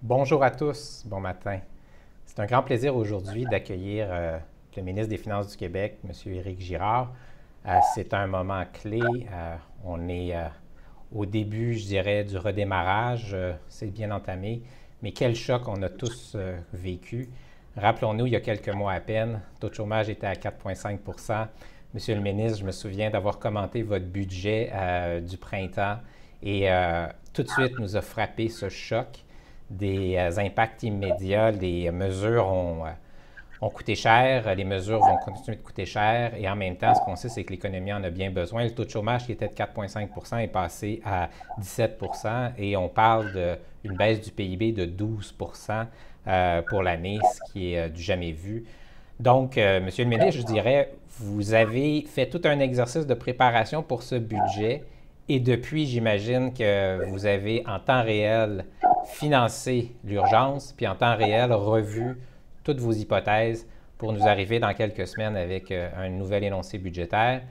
Bonjour à tous, bon matin. C'est un grand plaisir aujourd'hui d'accueillir le ministre des Finances du Québec, M. Éric Girard. C'est un moment clé. On est au début, je dirais, du redémarrage. C'est bien entamé, mais quel choc on a tous vécu. Rappelons-nous, il y a quelques mois à peine, le taux de chômage était à 4,5 Monsieur le ministre, je me souviens d'avoir commenté votre budget du printemps et tout de suite nous a frappé ce choc des impacts immédiats. Les mesures ont coûté cher, les mesures vont continuer de coûter cher et en même temps, ce qu'on sait, c'est que l'économie en a bien besoin. Le taux de chômage qui était de 4,5 est passé à 17 et on parle d'une baisse du PIB de 12 pour l'année, ce qui est du jamais vu. Donc, Monsieur le ministre, je dirais, vous avez fait tout un exercice de préparation pour ce budget et depuis, j'imagine que vous avez en temps réel financé l'urgence, puis en temps réel revu toutes vos hypothèses pour nous arriver dans quelques semaines avec un nouvel énoncé budgétaire.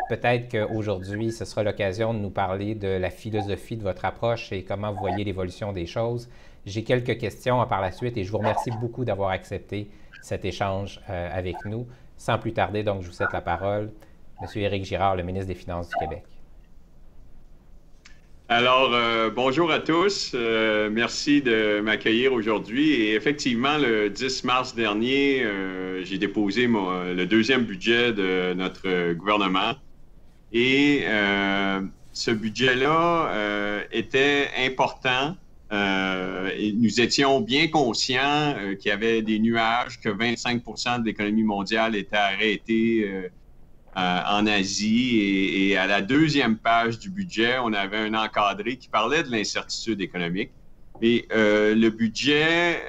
Peut-être qu'aujourd'hui, ce sera l'occasion de nous parler de la philosophie de votre approche et comment vous voyez l'évolution des choses. J'ai quelques questions par la suite et je vous remercie beaucoup d'avoir accepté cet échange avec nous. Sans plus tarder, donc, je vous cède la parole. Monsieur Éric Girard, le ministre des Finances du Québec. Alors, bonjour à tous. Merci de m'accueillir aujourd'hui. Et effectivement, le 10 mars dernier, j'ai déposé le deuxième budget de notre gouvernement. Et ce budget-là était important. Et nous étions bien conscients qu'il y avait des nuages, que 25 de l'économie mondiale était arrêtée en Asie. Et à la deuxième page du budget, on avait un encadré qui parlait de l'incertitude économique. Mais le budget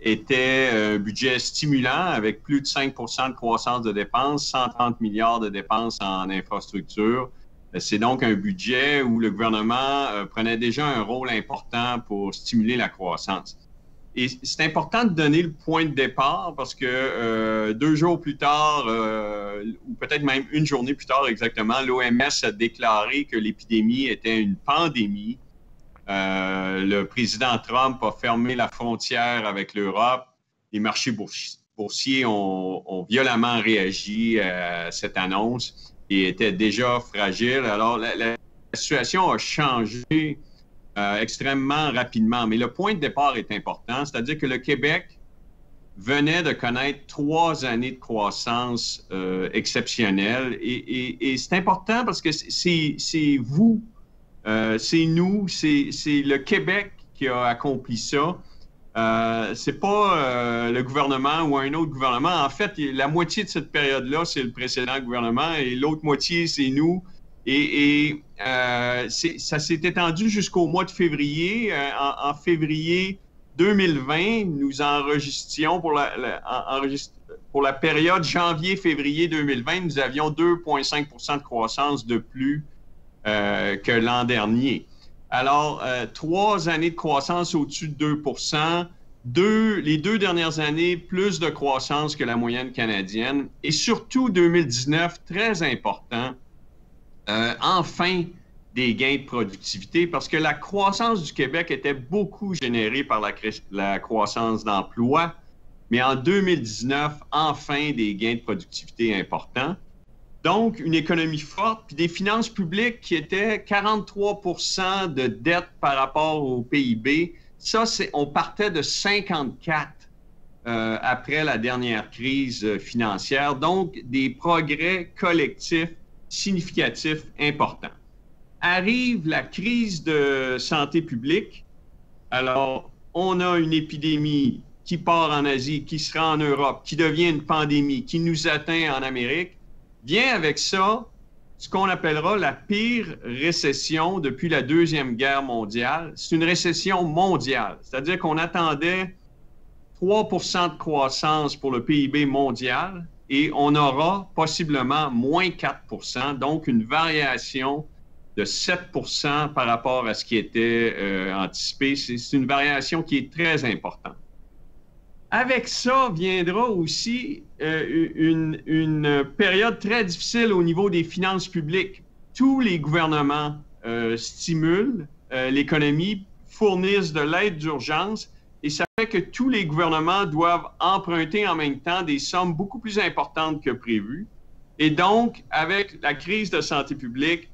était un budget stimulant avec plus de 5 de croissance de dépenses, 130 milliards de dépenses en infrastructure. C'est donc un budget où le gouvernement prenait déjà un rôle important pour stimuler la croissance. Et c'est important de donner le point de départ parce que 2 jours plus tard, ou peut-être même une journée plus tard exactement, l'OMS a déclaré que l'épidémie était une pandémie. Le président Trump a fermé la frontière avec l'Europe. Les marchés boursiers ont violemment réagi à cette annonce et étaient déjà fragiles. Alors, la situation a changé extrêmement rapidement. Mais le point de départ est important, c'est-à-dire que le Québec venait de connaître 3 années de croissance exceptionnelle. Et c'est important parce que c'est vous, c'est nous, c'est le Québec qui a accompli ça. C'est pas le gouvernement ou un autre gouvernement. En fait, la moitié de cette période-là, c'est le précédent gouvernement et l'autre moitié, c'est nous. Et ça s'est étendu jusqu'au mois de février. En février 2020, nous enregistrions pour la période janvier-février 2020, nous avions 2,5 de croissance de plus que l'an dernier. Alors, 3 années de croissance au-dessus de 2 les 2 dernières années, plus de croissance que la moyenne canadienne. Et surtout 2019, très important. Enfin des gains de productivité parce que la croissance du Québec était beaucoup générée par la croissance d'emploi, mais en 2019, enfin des gains de productivité importants. Donc, une économie forte, puis des finances publiques qui étaient 43 de dette par rapport au PIB. Ça, on partait de 54 après la dernière crise financière. Donc, des progrès collectifs significatif important. Arrive la crise de santé publique. Alors, on a une épidémie qui part en Asie, qui se rend en Europe, qui devient une pandémie, qui nous atteint en Amérique. Vient avec ça ce qu'on appellera la pire récession depuis la Deuxième Guerre mondiale. C'est une récession mondiale, c'est-à-dire qu'on attendait 3 de croissance pour le PIB mondial. Et on aura possiblement moins 4 donc une variation de 7 par rapport à ce qui était anticipé. C'est une variation qui est très importante. Avec ça viendra aussi une période très difficile au niveau des finances publiques. Tous les gouvernements stimulent l'économie. Il fournissent de l'aide d'urgence et ça fait que tous les gouvernements doivent emprunter en même temps des sommes beaucoup plus importantes que prévu. Et donc, avec la crise de santé publique,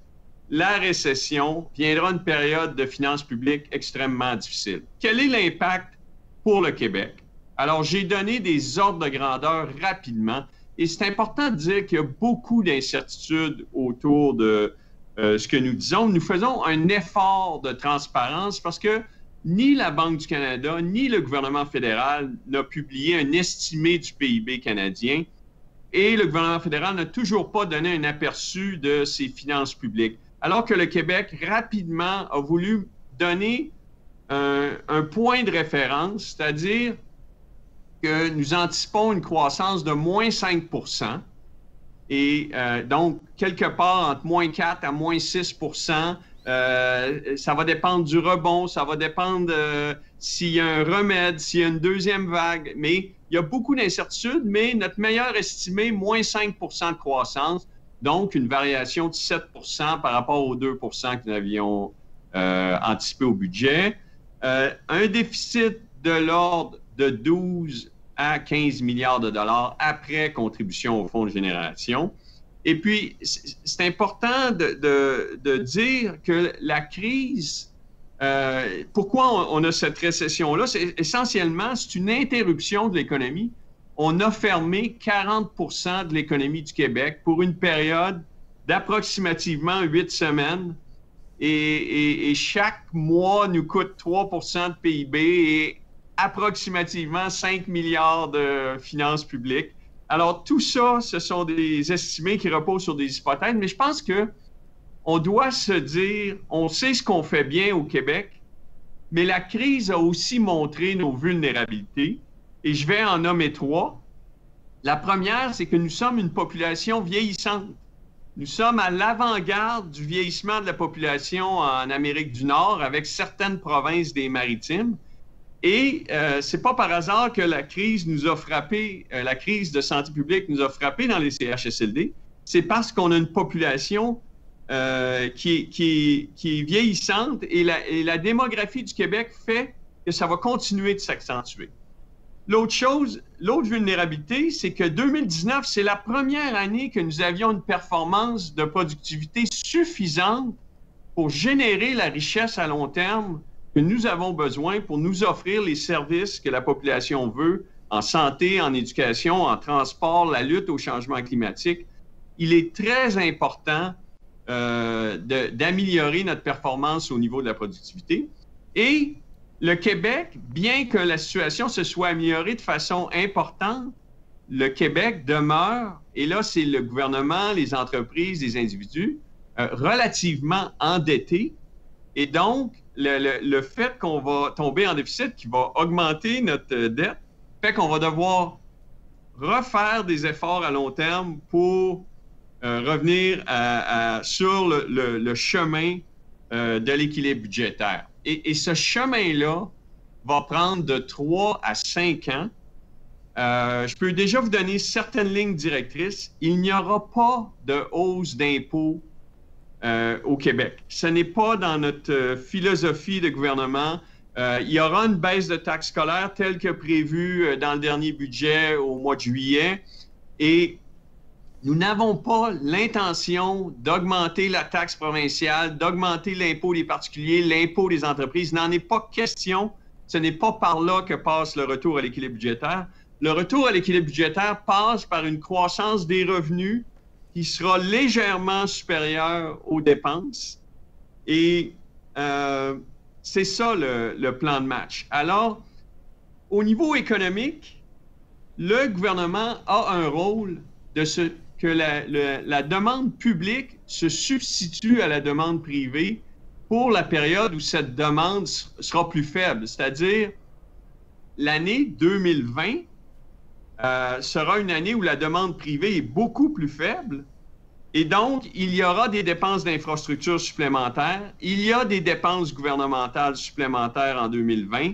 la récession viendra une période de finances publiques extrêmement difficile. Quel est l'impact pour le Québec? Alors, j'ai donné des ordres de grandeur rapidement et c'est important de dire qu'il y a beaucoup d'incertitudes autour de ce que nous disons. Nous faisons un effort de transparence parce que ni la Banque du Canada, ni le gouvernement fédéral n'a publié un estimé du PIB canadien et le gouvernement fédéral n'a toujours pas donné un aperçu de ses finances publiques. Alors que le Québec, rapidement, a voulu donner un point de référence, c'est-à-dire que nous anticipons une croissance de moins 5 % et donc, quelque part entre moins 4 à moins 6 %. Ça va dépendre du rebond, ça va dépendre s'il y a un remède, s'il y a une deuxième vague, mais il y a beaucoup d'incertitudes, mais notre meilleur estimé, moins 5 % de croissance, donc une variation de 7 % par rapport aux 2 % que nous avions anticipé au budget. Un déficit de l'ordre de 12 à 15 milliards de dollars après contribution au Fonds de génération. Et puis, c'est important de dire que la crise, pourquoi on a cette récession-là, c'est essentiellement, c'est une interruption de l'économie. On a fermé 40 % de l'économie du Québec pour une période d'approximativement 8 semaines. Et chaque mois nous coûte 3 % de PIB et approximativement 5 milliards de finances publiques. Alors, tout ça, ce sont des estimés qui reposent sur des hypothèses, mais je pense qu'on doit se dire, on sait ce qu'on fait bien au Québec, mais la crise a aussi montré nos vulnérabilités, et je vais en nommer 3. La première, c'est que nous sommes une population vieillissante. Nous sommes à l'avant-garde du vieillissement de la population en Amérique du Nord, avec certaines provinces des Maritimes. Et c'est pas par hasard que la crise nous a frappé, la crise de santé publique nous a frappé dans les CHSLD. C'est parce qu'on a une population qui est vieillissante et la démographie du Québec fait que ça va continuer de s'accentuer. L'autre vulnérabilité, c'est que 2019, c'est la première année que nous avions une performance de productivité suffisante pour générer la richesse à long terme que nous avons besoin pour nous offrir les services que la population veut en santé, en éducation, en transport, la lutte au changement climatique. Il est très important d'améliorer notre performance au niveau de la productivité. Et le Québec, bien que la situation se soit améliorée de façon importante, le Québec demeure, et là c'est le gouvernement, les entreprises, les individus, relativement endettés. Et donc, le fait qu'on va tomber en déficit, qui va augmenter notre dette, fait qu'on va devoir refaire des efforts à long terme pour revenir sur le chemin de l'équilibre budgétaire. Et ce chemin-là va prendre de 3 à 5 ans. Je peux déjà vous donner certaines lignes directrices. Il n'y aura pas de hausse d'impôts au Québec. Ce n'est pas dans notre philosophie de gouvernement. Il y aura une baisse de taxes scolaires telle que prévue dans le dernier budget au mois de juillet. Et nous n'avons pas l'intention d'augmenter la taxe provinciale, d'augmenter l'impôt des particuliers, l'impôt des entreprises. Il n'en est pas question. Ce n'est pas par là que passe le retour à l'équilibre budgétaire. Le retour à l'équilibre budgétaire passe par une croissance des revenus qui sera légèrement supérieure aux dépenses. Et c'est ça le plan de match. Alors, au niveau économique, le gouvernement a un rôle que la demande publique se substitue à la demande privée pour la période où cette demande sera plus faible. C'est-à-dire, l'année 2020 sera une année où la demande privée est beaucoup plus faible. Et donc, il y aura des dépenses d'infrastructures supplémentaires. Il y a des dépenses gouvernementales supplémentaires en 2020.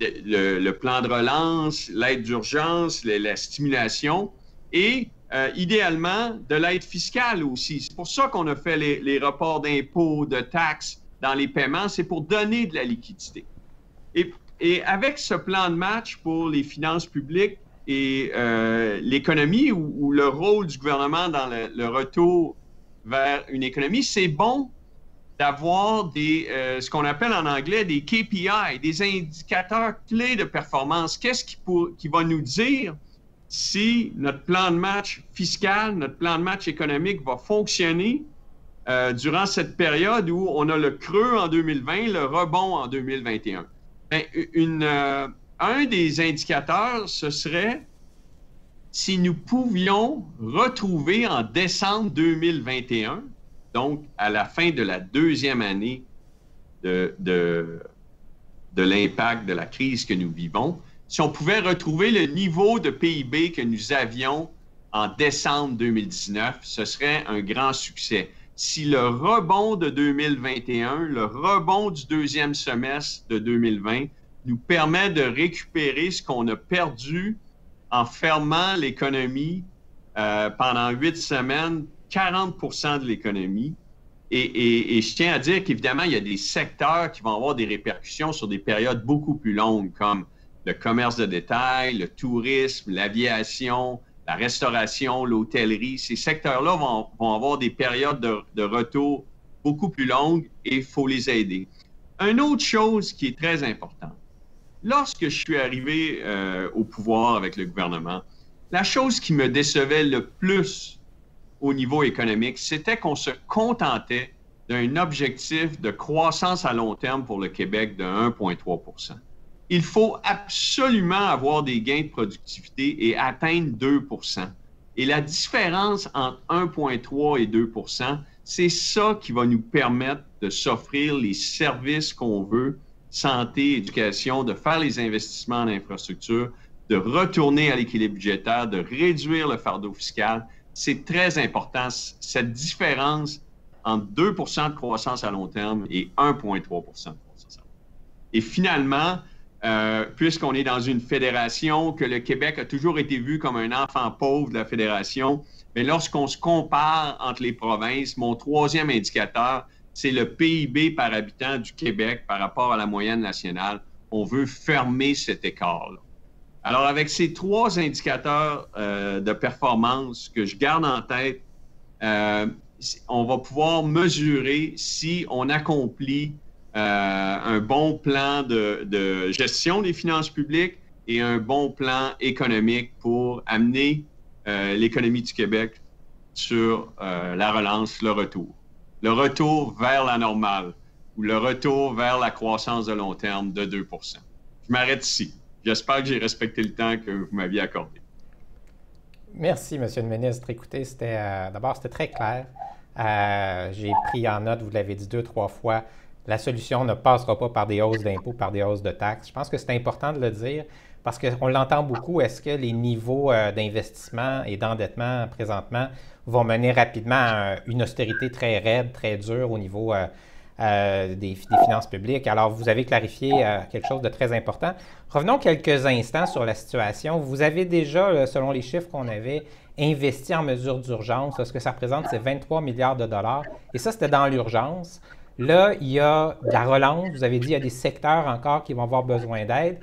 Le plan de relance, l'aide d'urgence, la stimulation et idéalement de l'aide fiscale aussi. C'est pour ça qu'on a fait les reports d'impôts, de taxes dans les paiements, c'est pour donner de la liquidité. Et avec ce plan de match pour les finances publiques et l'économie ou le rôle du gouvernement dans le retour vers une économie, c'est bon d'avoir ce qu'on appelle en anglais des KPI, des indicateurs clés de performance. Qu'est-ce qui va nous dire si notre plan de match fiscal, notre plan de match économique va fonctionner durant cette période où on a le creux en 2020, le rebond en 2021. Bien, un des indicateurs, ce serait si nous pouvions retrouver en décembre 2021, donc à la fin de la deuxième année de l'impact de la crise que nous vivons, si on pouvait retrouver le niveau de PIB que nous avions en décembre 2019, ce serait un grand succès. Si le rebond de 2021, le rebond du deuxième semestre de 2020 nous permet de récupérer ce qu'on a perdu en fermant l'économie pendant 8 semaines, 40 % de l'économie. Et je tiens à dire qu'évidemment, il y a des secteurs qui vont avoir des répercussions sur des périodes beaucoup plus longues, comme le commerce de détail, le tourisme, l'aviation, la restauration, l'hôtellerie. Ces secteurs-là vont avoir des périodes de retour beaucoup plus longues et il faut les aider. Une autre chose qui est très importante, lorsque je suis arrivé au pouvoir avec le gouvernement, la chose qui me décevait le plus au niveau économique, c'était qu'on se contentait d'un objectif de croissance à long terme pour le Québec de 1,3 %. Il faut absolument avoir des gains de productivité et atteindre 2 %. Et la différence entre 1,3 et 2 %, c'est ça qui va nous permettre de s'offrir les services qu'on veut, santé, éducation, de faire les investissements en infrastructure, de retourner à l'équilibre budgétaire, de réduire le fardeau fiscal. C'est très important, cette différence entre 2 % de croissance à long terme et 1,3 % de croissance à long terme. Et finalement, puisqu'on est dans une fédération, que le Québec a toujours été vu comme un enfant pauvre de la fédération, mais lorsqu'on se compare entre les provinces, mon troisième indicateur, c'est le PIB par habitant du Québec par rapport à la moyenne nationale. On veut fermer cet écart-là. Alors, avec ces 3 indicateurs de performance que je garde en tête, on va pouvoir mesurer si on accomplit un bon plan de gestion des finances publiques et un bon plan économique pour amener l'économie du Québec sur la relance, le retour. Le retour vers la normale ou le retour vers la croissance de long terme de 2 %. Je m'arrête ici. J'espère que j'ai respecté le temps que vous m'aviez accordé. Merci, M. le ministre. Écoutez, d'abord, c'était très clair. J'ai pris en note, vous l'avez dit 2-3 fois, la solution ne passera pas par des hausses d'impôts, par des hausses de taxes. Je pense que c'est important de le dire parce qu'on l'entend beaucoup. Est-ce que les niveaux d'investissement et d'endettement présentement vont mener rapidement à une austérité très raide, très dure au niveau des finances publiques? Alors, vous avez clarifié quelque chose de très important. Revenons quelques instants sur la situation. Vous avez déjà, selon les chiffres qu'on avait, investi en mesures d'urgence. Ce que ça représente, c'est 23 milliards de dollars. Et ça, c'était dans l'urgence. Là, il y a de la relance. Vous avez dit qu'il y a des secteurs encore qui vont avoir besoin d'aide.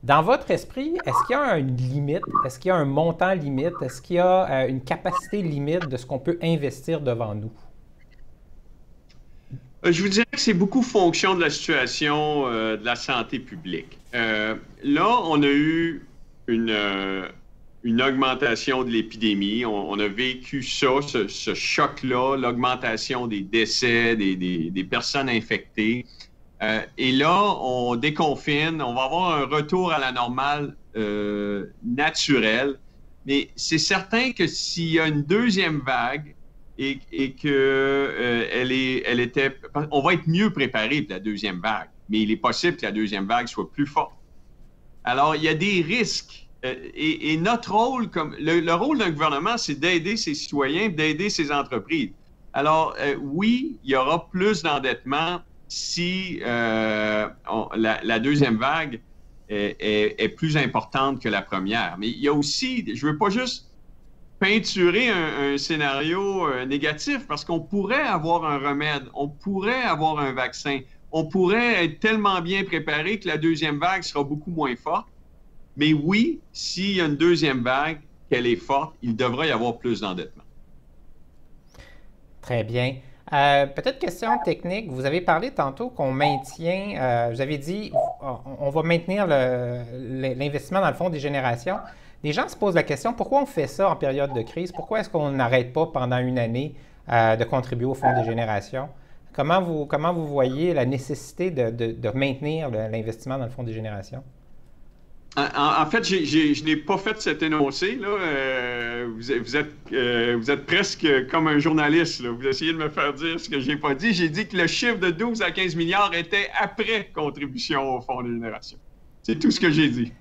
Dans votre esprit, est-ce qu'il y a une limite? Est-ce qu'il y a un montant limite? Est-ce qu'il y a une capacité limite de ce qu'on peut investir devant nous? Je vous dirais que c'est beaucoup fonction de la situation de la santé publique. Là, on a eu une augmentation de l'épidémie. On a vécu ça, ce choc-là, l'augmentation des décès, des personnes infectées. Et là, on déconfine, on va avoir un retour à la normale naturelle. Mais c'est certain que s'il y a une deuxième vague, et que on va être mieux préparé pour la deuxième vague, mais il est possible que la deuxième vague soit plus forte. Alors, il y a des risques. Et notre rôle, le rôle d'un gouvernement, c'est d'aider ses citoyens, d'aider ses entreprises. Alors, oui, il y aura plus d'endettement si la deuxième vague est plus importante que la première. Mais il y a aussi, je ne veux pas juste peinturer un scénario négatif parce qu'on pourrait avoir un remède, on pourrait avoir un vaccin, on pourrait être tellement bien préparé que la deuxième vague sera beaucoup moins forte. Mais oui, s'il y a une deuxième vague, qu'elle est forte, il devrait y avoir plus d'endettement. Très bien. Peut-être question technique. Vous avez parlé tantôt qu'on maintient, vous avez dit, on va maintenir l'investissement dans le fonds des générations. Les gens se posent la question, pourquoi on fait ça en période de crise? Pourquoi est-ce qu'on n'arrête pas pendant une année de contribuer au fonds des générations? Comment vous voyez la nécessité de maintenir l'investissement dans le fonds des générations? En fait, je n'ai pas fait cet énoncé. Là. Vous êtes presque comme un journaliste. Là. Vous essayez de me faire dire ce que je n'ai pas dit. J'ai dit que le chiffre de 12 à 15 milliards était après contribution au fonds de génération. C'est tout ce que j'ai dit.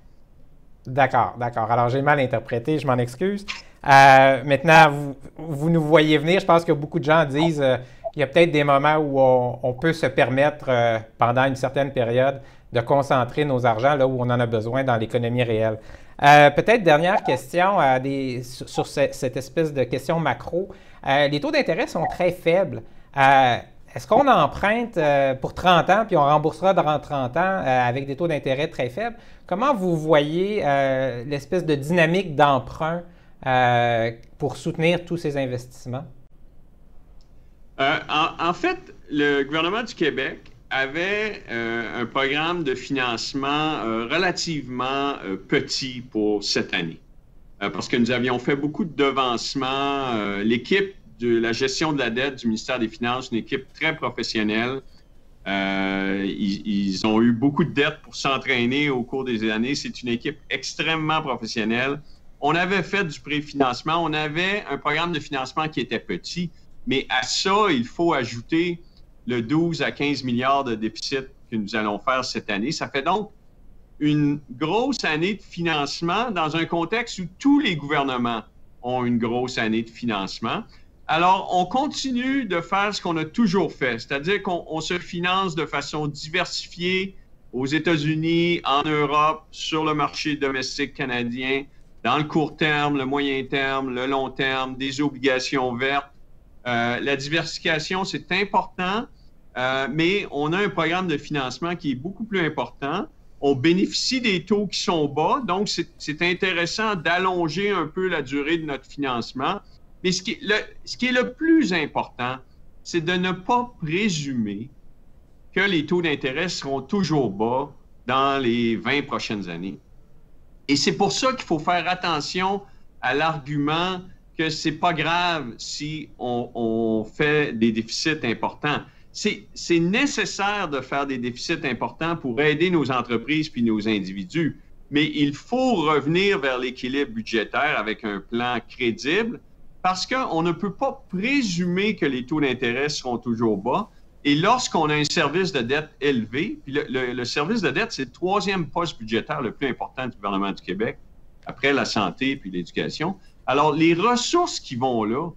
D'accord, d'accord. Alors, j'ai mal interprété, je m'en excuse. Maintenant, vous nous voyez venir. Je pense que beaucoup de gens disent il y a peut-être des moments où on peut se permettre, pendant une certaine période, de concentrer nos argents là où on en a besoin dans l'économie réelle. Peut-être dernière question sur cette espèce de question macro. Les taux d'intérêt sont très faibles. Est-ce qu'on emprunte pour 30 ans puis on remboursera dans 30 ans avec des taux d'intérêt très faibles? Comment vous voyez l'espèce de dynamique d'emprunt pour soutenir tous ces investissements? En fait, le gouvernement du Québec avait un programme de financement relativement petit pour cette année. Parce que nous avions fait beaucoup de devancements. L'équipe de la gestion de la dette du ministère des Finances, une équipe très professionnelle. Ils ont eu beaucoup de dettes pour s'entraîner au cours des années. C'est une équipe extrêmement professionnelle. On avait fait du préfinancement. On avait un programme de financement qui était petit. Mais à ça, il faut ajouter le 12 à 15 milliards de déficit que nous allons faire cette année. Ça fait donc une grosse année de financement dans un contexte où tous les gouvernements ont une grosse année de financement. Alors, on continue de faire ce qu'on a toujours fait, c'est-à-dire qu'on se finance de façon diversifiée aux États-Unis, en Europe, sur le marché domestique canadien, dans le court terme, le moyen terme, le long terme, des obligations vertes. La diversification, c'est important, mais on a un programme de financement qui est beaucoup plus important. On bénéficie des taux qui sont bas, donc c'est intéressant d'allonger un peu la durée de notre financement. Mais ce qui est le plus important, c'est de ne pas présumer que les taux d'intérêt seront toujours bas dans les 20 prochaines années. Et c'est pour ça qu'il faut faire attention à l'argument que c'est pas grave si on fait des déficits importants. C'est nécessaire de faire des déficits importants pour aider nos entreprises puis nos individus, mais il faut revenir vers l'équilibre budgétaire avec un plan crédible parce qu'on ne peut pas présumer que les taux d'intérêt seront toujours bas. Et lorsqu'on a un service de dette élevé, puis le service de dette, c'est le troisième poste budgétaire le plus important du gouvernement du Québec, après la santé puis l'éducation. Alors, les ressources qui vont là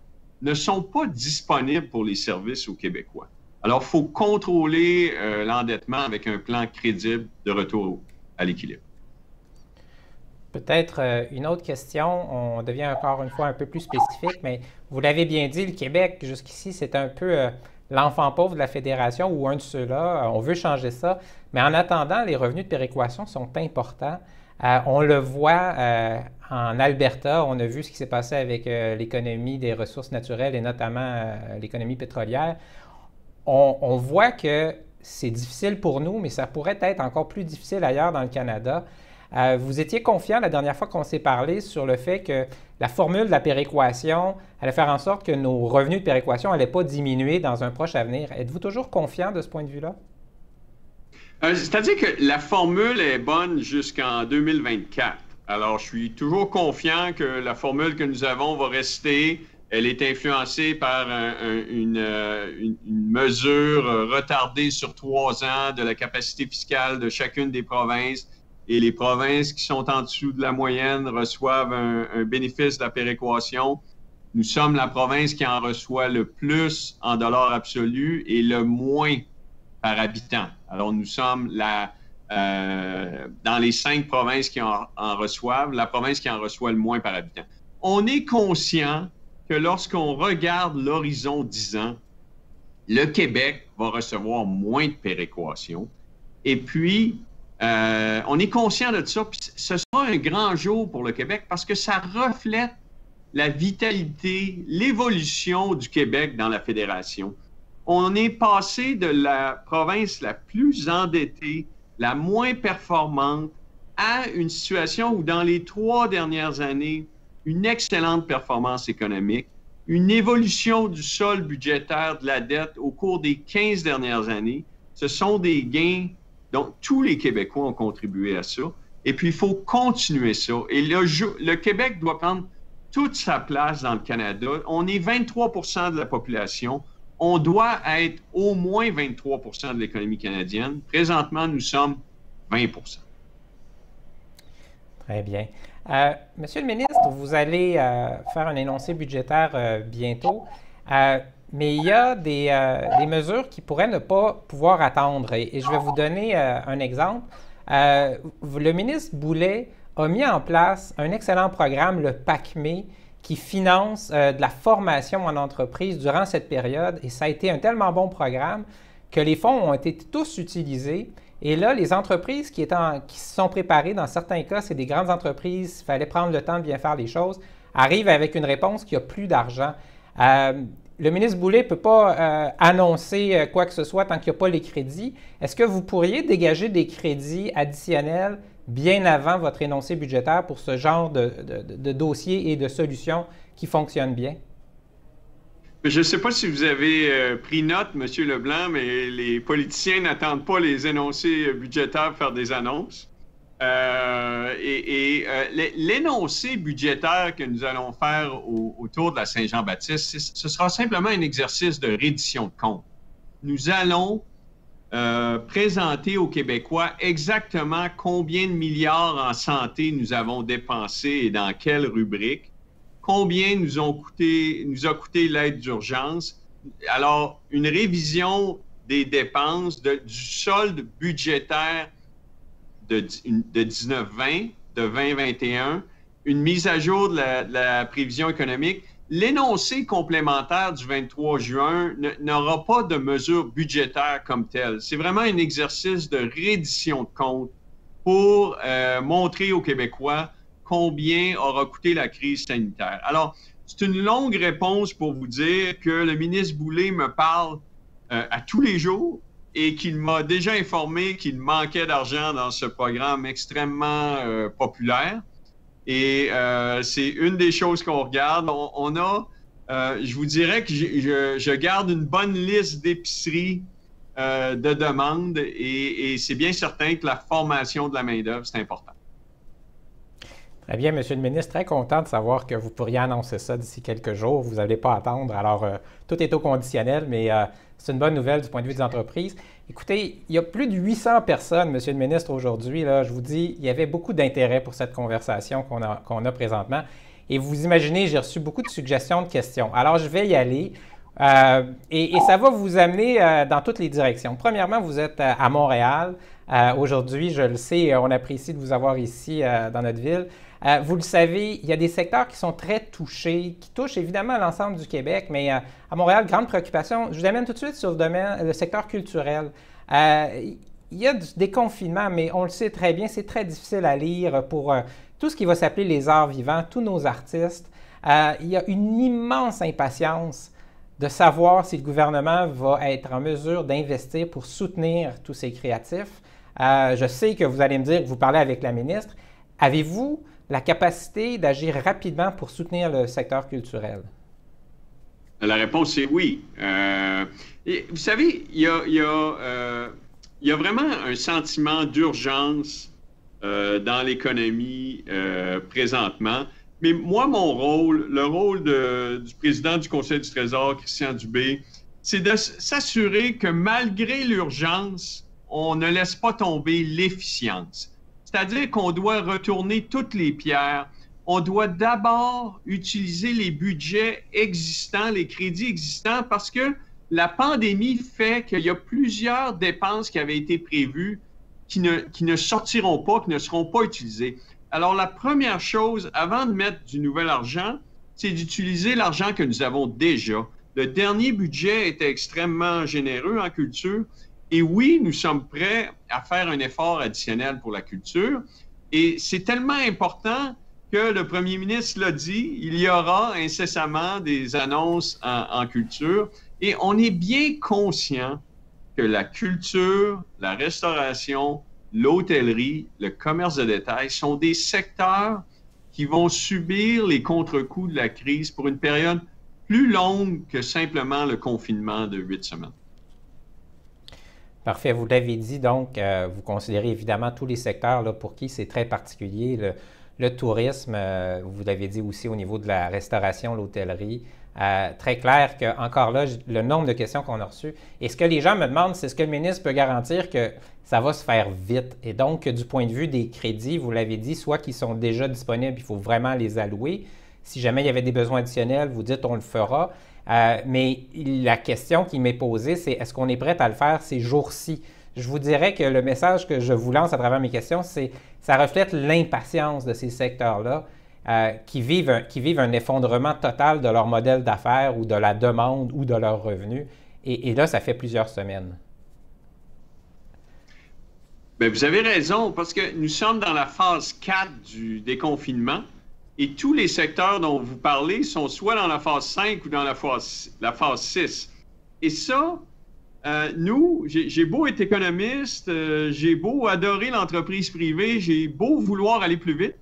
ne sont pas disponibles pour les services aux Québécois. Alors, il faut contrôler l'endettement avec un plan crédible de retour à l'équilibre. Peut-être une autre question, on devient encore une fois un peu plus spécifique, mais vous l'avez bien dit, le Québec, jusqu'ici, c'est un peu l'enfant pauvre de la Fédération ou un de ceux-là. On veut changer ça, mais en attendant, les revenus de péréquation sont importants. On le voit en Alberta, on a vu ce qui s'est passé avec l'économie des ressources naturelles et notamment l'économie pétrolière. On voit que c'est difficile pour nous, mais ça pourrait être encore plus difficile ailleurs dans le Canada. Vous étiez confiant la dernière fois qu'on s'est parlé sur le fait que la formule de la péréquation allait faire en sorte que nos revenus de péréquation n'allaient pas diminuer dans un proche avenir. Êtes-vous toujours confiant de ce point de vue-là? C'est-à-dire que la formule est bonne jusqu'en 2024. Alors, je suis toujours confiant que la formule que nous avons va rester. Elle est influencée par une mesure retardée sur 3 ans de la capacité fiscale de chacune des provinces. Et les provinces qui sont en dessous de la moyenne reçoivent un bénéfice de la péréquation. Nous sommes la province qui en reçoit le plus en dollars absolus et le moins par habitant. Alors, nous sommes dans les 5 provinces qui en reçoivent, la province qui en reçoit le moins par habitant. on est conscient que lorsqu'on regarde l'horizon 10 ans, le Québec va recevoir moins de péréquation. Et puis, on est conscient de ça. Puis ce sera un grand jour pour le Québec parce que ça reflète la vitalité, l'évolution du Québec dans la fédération. On est passé de la province la plus endettée, la moins performante, à une situation où dans les 3 dernières années, une excellente performance économique, une évolution du solde budgétaire de la dette au cours des 15 dernières années. Ce sont des gains dont tous les Québécois ont contribué à ça. Et puis, il faut continuer ça. Et le Québec doit prendre toute sa place dans le Canada. On est 23 % de la population. On doit être au moins 23 % de l'économie canadienne. Présentement, nous sommes 20 %. Très bien. Monsieur le ministre, vous allez faire un énoncé budgétaire bientôt, mais il y a des mesures qui pourraient ne pas pouvoir attendre. Et je vais vous donner un exemple. Le ministre Boulet a mis en place un excellent programme, le PACME, qui finance de la formation en entreprise durant cette période. Et ça a été un tellement bon programme que les fonds ont été tous utilisés. Et là, les entreprises qui se sont préparées, dans certains cas, c'est des grandes entreprises, il fallait prendre le temps de bien faire les choses, arrivent avec une réponse qu'il n'y a plus d'argent. Le ministre Boulet ne peut pas annoncer quoi que ce soit tant qu'il n'y a pas les crédits. Est-ce que vous pourriez dégager des crédits additionnels bien avant votre énoncé budgétaire pour ce genre de dossiers et de solutions qui fonctionnent bien? Je ne sais pas si vous avez pris note, M. Leblanc, mais les politiciens n'attendent pas les énoncés budgétaires pour faire des annonces. L'énoncé budgétaire que nous allons faire autour de la Saint-Jean-Baptiste, ce sera simplement un exercice de reddition de comptes. Nous allons présenter aux Québécois exactement combien de milliards en santé nous avons dépensé et dans quelle rubrique. Combien nous a coûté l'aide d'urgence. Alors, une révision des dépenses, du solde budgétaire de 19-20, de 20-21, une mise à jour de la prévision économique. L'énoncé complémentaire du 23 juin n'aura pas de mesures budgétaires comme telles. C'est vraiment un exercice de reddition de comptes pour montrer aux Québécois combien aura coûté la crise sanitaire. Alors, c'est une longue réponse pour vous dire que le ministre Boulet me parle à tous les jours et qu'il m'a déjà informé qu'il manquait d'argent dans ce programme extrêmement populaire. Et c'est une des choses qu'on regarde. Je vous dirais que je garde une bonne liste d'épiceries de demandes et c'est bien certain que la formation de la main-d'œuvre, c'est important. Très bien, Monsieur le ministre, très content de savoir que vous pourriez annoncer ça d'ici quelques jours. Vous n'allez pas attendre. Alors, tout est au conditionnel, mais c'est une bonne nouvelle du point de vue des entreprises. Écoutez, il y a plus de 800 personnes, Monsieur le ministre, aujourd'hui. Là, je vous dis, il y avait beaucoup d'intérêt pour cette conversation qu'on a présentement. Et vous imaginez, j'ai reçu beaucoup de suggestions, de questions. Alors, je vais y aller. Et ça va vous amener dans toutes les directions. Premièrement, vous êtes à Montréal. Aujourd'hui, je le sais, on apprécie de vous avoir ici dans notre ville. Vous le savez, il y a des secteurs qui sont très touchés, qui touchent évidemment l'ensemble du Québec, mais à Montréal, grande préoccupation. Je vous amène tout de suite sur le secteur culturel. Il y a du déconfinement, mais on le sait très bien, c'est très difficile à lire pour tout ce qui va s'appeler les arts vivants, tous nos artistes. Il y a une immense impatience de savoir si le gouvernement va être en mesure d'investir pour soutenir tous ces créatifs. Je sais que vous allez me dire que vous parlez avec la ministre. Avez-vous la capacité d'agir rapidement pour soutenir le secteur culturel? La réponse est oui. Vous savez, il y a vraiment un sentiment d'urgence dans l'économie présentement. Mais moi, mon rôle, le rôle du président du Conseil du Trésor, Christian Dubé, c'est de s'assurer que malgré l'urgence, on ne laisse pas tomber l'efficience. C'est-à-dire qu'on doit retourner toutes les pierres. On doit d'abord utiliser les budgets existants, les crédits existants, parce que la pandémie fait qu'il y a plusieurs dépenses qui avaient été prévues qui ne sortiront pas, qui ne seront pas utilisées. Alors, la première chose, avant de mettre du nouvel argent, c'est d'utiliser l'argent que nous avons déjà. Le dernier budget était extrêmement généreux en culture. Et oui, nous sommes prêts à faire un effort additionnel pour la culture. Et c'est tellement important que le premier ministre l'a dit, il y aura incessamment des annonces en culture. Et on est bien conscient que la culture, la restauration, l'hôtellerie, le commerce de détail sont des secteurs qui vont subir les contre-coups de la crise pour une période plus longue que simplement le confinement de 8 semaines. Parfait. Vous l'avez dit, donc, vous considérez évidemment tous les secteurs là, pour qui c'est très particulier. Le tourisme, vous l'avez dit aussi au niveau de la restauration, l'hôtellerie. Très clair que, encore là, le nombre de questions qu'on a reçues. Et ce que les gens me demandent, c'est ce que le ministre peut garantir que ça va se faire vite. Et donc, du point de vue des crédits, vous l'avez dit, soit qu'ils sont déjà disponibles, il faut vraiment les allouer. Si jamais il y avait des besoins additionnels, vous dites on le fera. Mais la question qui m'est posée, c'est est-ce qu'on est prêt à le faire ces jours-ci? Je vous dirais que le message que je vous lance à travers mes questions, c'est ça reflète l'impatience de ces secteurs-là qui vivent un effondrement total de leur modèle d'affaires ou de la demande ou de leurs revenus. Et là, ça fait plusieurs semaines. Bien, vous avez raison, parce que nous sommes dans la phase 4 du déconfinement. Et tous les secteurs dont vous parlez sont soit dans la phase 5 ou dans la phase 6. Et ça, nous, j'ai beau être économiste, j'ai beau adorer l'entreprise privée, j'ai beau vouloir aller plus vite,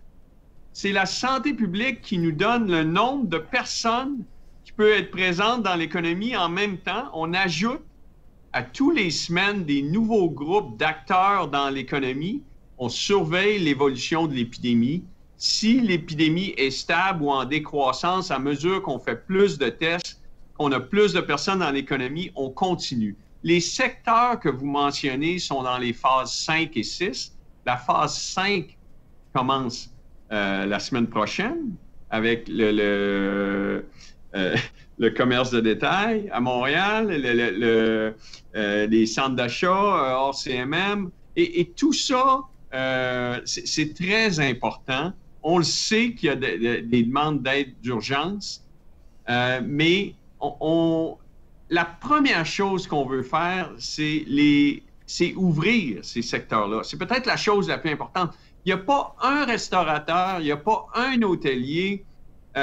c'est la santé publique qui nous donne le nombre de personnes qui peuvent être présentes dans l'économie en même temps. On ajoute à tous les semaines des nouveaux groupes d'acteurs dans l'économie. On surveille l'évolution de l'épidémie. Si l'épidémie est stable ou en décroissance, à mesure qu'on fait plus de tests, qu'on a plus de personnes dans l'économie, on continue. Les secteurs que vous mentionnez sont dans les phases 5 et 6. La phase 5 commence la semaine prochaine avec le commerce de détail à Montréal, les centres d'achat hors CMM. Et tout ça, c'est très important. On le sait qu'il y a des demandes d'aide d'urgence, mais la première chose qu'on veut faire, c'est ouvrir ces secteurs-là. C'est peut-être la chose la plus importante. Il n'y a pas un restaurateur, il n'y a pas un hôtelier qui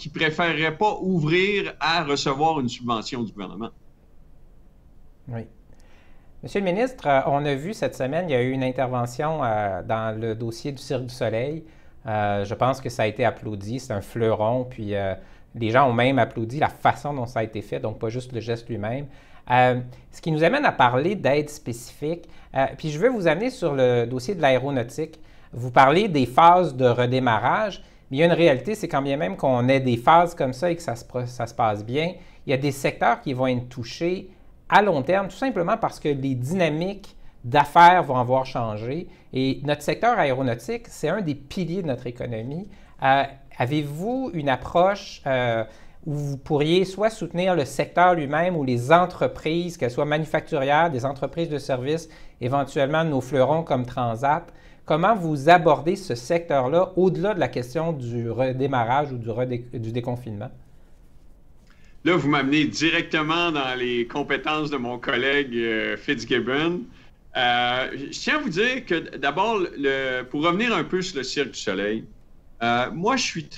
ne préférerait pas ouvrir à recevoir une subvention du gouvernement. Oui. Monsieur le ministre, on a vu cette semaine, il y a eu une intervention dans le dossier du Cirque du Soleil. Je pense que ça a été applaudi, c'est un fleuron, puis les gens ont même applaudi la façon dont ça a été fait, donc pas juste le geste lui-même. Ce qui nous amène à parler d'aide spécifique. Puis je veux vous amener sur le dossier de l'aéronautique. Vous parlez des phases de redémarrage, mais il y a une réalité, c'est quand bien même qu'on ait des phases comme ça et que ça se passe bien, il y a des secteurs qui vont être touchés à long terme, tout simplement parce que les dynamiques d'affaires vont avoir changé. Et notre secteur aéronautique, c'est un des piliers de notre économie. Avez-vous une approche où vous pourriez soit soutenir le secteur lui-même ou les entreprises, qu'elles soient manufacturières, des entreprises de services, éventuellement nos fleurons comme Transat? Comment vous abordez ce secteur-là au-delà de la question du redémarrage ou du déconfinement? Là, vous m'amenez directement dans les compétences de mon collègue Fitzgibbon. Je tiens à vous dire que d'abord, pour revenir un peu sur le Cirque du Soleil, moi, je suis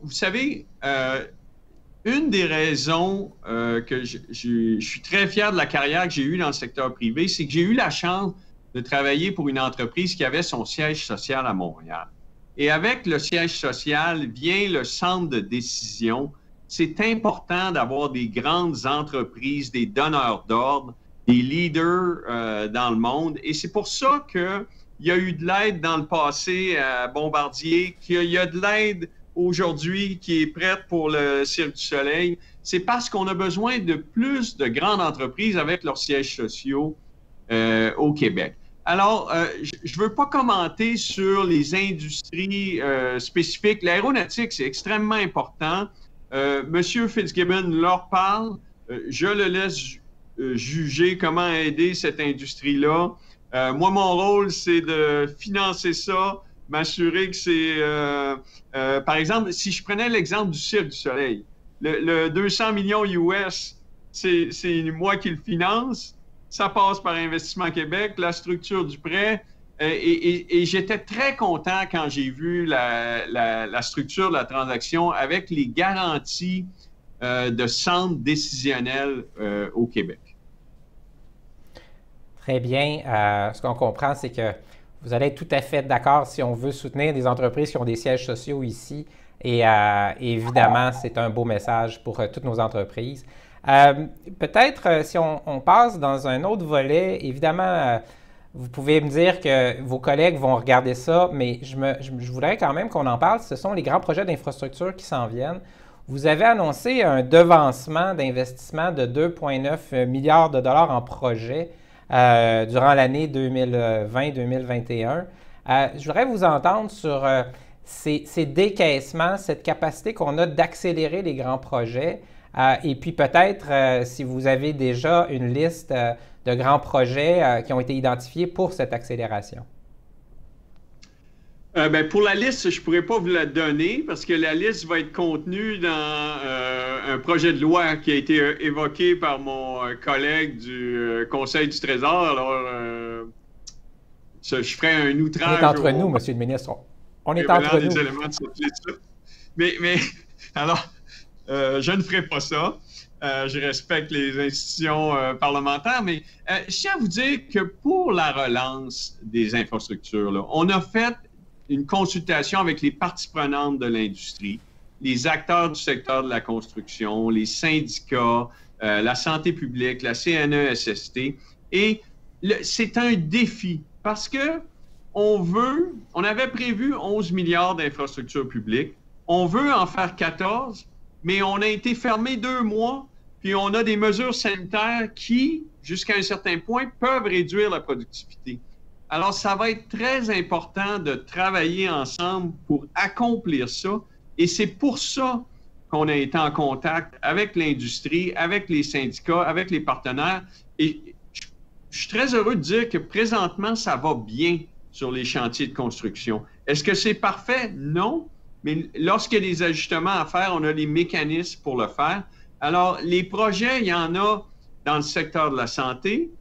vous savez, une des raisons que je suis très fier de la carrière que j'ai eue dans le secteur privé, c'est que j'ai eu la chance de travailler pour une entreprise qui avait son siège social à Montréal. Et avec le siège social vient le centre de décision. C'est important d'avoir des grandes entreprises, des donneurs d'ordre, des leaders dans le monde. Et c'est pour ça qu'il y a eu de l'aide dans le passé à Bombardier, qu'il y a de l'aide aujourd'hui qui est prête pour le Cirque du Soleil. C'est parce qu'on a besoin de plus de grandes entreprises avec leurs sièges sociaux au Québec. Alors, je ne veux pas commenter sur les industries spécifiques. L'aéronautique, c'est extrêmement important. Monsieur Fitzgibbon leur parle. Je le laisse juger comment aider cette industrie-là. Moi, mon rôle, c'est de financer ça, m'assurer que c'est... par exemple, si je prenais l'exemple du Cirque du Soleil, le 200 millions US, c'est moi qui le finance. Ça passe par Investissement Québec, la structure du prêt. Et j'étais très content quand j'ai vu la structure de la transaction avec les garanties de centres décisionnels au Québec. Très bien. Ce qu'on comprend, c'est que vous allez être tout à fait d'accord si on veut soutenir des entreprises qui ont des sièges sociaux ici. Et évidemment, c'est un beau message pour toutes nos entreprises. Peut-être, si on passe dans un autre volet, évidemment, vous pouvez me dire que vos collègues vont regarder ça, mais je voudrais quand même qu'on en parle. Ce sont les grands projets d'infrastructure qui s'en viennent. Vous avez annoncé un devancement d'investissement de 2,9 milliards de dollars en projets durant l'année 2020-2021. Je voudrais vous entendre sur ces décaissements, cette capacité qu'on a d'accélérer les grands projets. Et puis peut-être, si vous avez déjà une liste de grands projets qui ont été identifiés pour cette accélération. Pour la liste, je ne pourrais pas vous la donner parce que la liste va être contenue dans un projet de loi qui a été évoqué par mon collègue du Conseil du Trésor. Alors, je ferai un outrage. On est entre nous, Monsieur le ministre. On est entre nous. Des éléments de cette liste-là. Mais alors, je ne ferai pas ça. Je respecte les institutions parlementaires, mais je tiens à vous dire que pour la relance des infrastructures, là, on a fait une consultation avec les parties prenantes de l'industrie, les acteurs du secteur de la construction, les syndicats, la santé publique, la CNESST, et c'est un défi parce que on avait prévu 11 milliards d'infrastructures publiques, on veut en faire 14, mais on a été fermé 2 mois, puis on a des mesures sanitaires qui, jusqu'à un certain point, peuvent réduire la productivité. Alors, ça va être très important de travailler ensemble pour accomplir ça. Et c'est pour ça qu'on a été en contact avec l'industrie, avec les syndicats, avec les partenaires. Et je suis très heureux de dire que présentement, ça va bien sur les chantiers de construction. Est-ce que c'est parfait? Non. Mais lorsqu'il y a des ajustements à faire, on a les mécanismes pour le faire. Alors, les projets, il y en a dans le secteur de la santé.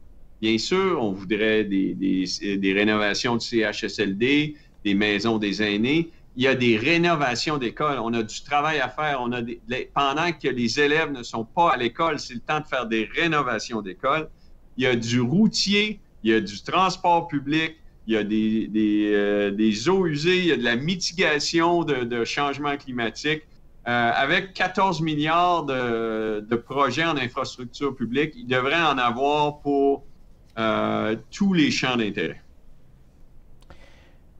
Bien sûr, on voudrait des rénovations de CHSLD, des maisons des aînés. Il y a des rénovations d'écoles. On a du travail à faire. Pendant que les élèves ne sont pas à l'école, c'est le temps de faire des rénovations d'écoles. Il y a du routier, il y a du transport public, il y a des eaux usées, il y a de la mitigation de changement climatique. Avec 14 milliards de projets en infrastructure publique, il devrait en avoir pour tous les champs d'intérêt.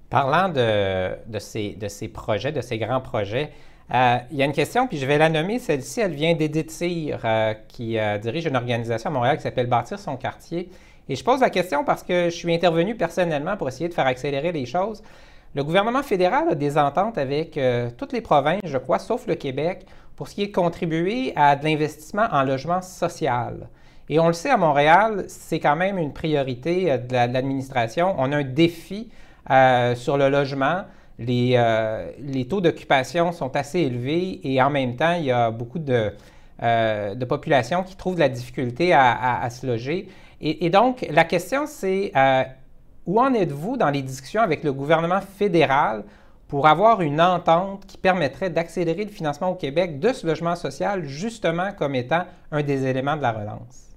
Parlant de ces projets, de ces grands projets, il y a une question, puis je vais la nommer. Celle-ci, elle vient d'Édith Cyr, qui dirige une organisation à Montréal qui s'appelle Bâtir son quartier. Et je pose la question parce que je suis intervenu personnellement pour essayer de faire accélérer les choses. Le gouvernement fédéral a des ententes avec toutes les provinces, je crois, sauf le Québec, pour ce qui est de contribuer à de l'investissement en logement social. Et on le sait, à Montréal, c'est quand même une priorité de l'administration. On a un défi sur le logement. Les taux d'occupation sont assez élevés et en même temps, il y a beaucoup de populations qui trouvent de la difficulté à se loger. Et donc, la question, c'est où en êtes-vous dans les discussions avec le gouvernement fédéral pour avoir une entente qui permettrait d'accélérer le financement au Québec de ce logement social, justement comme étant un des éléments de la relance?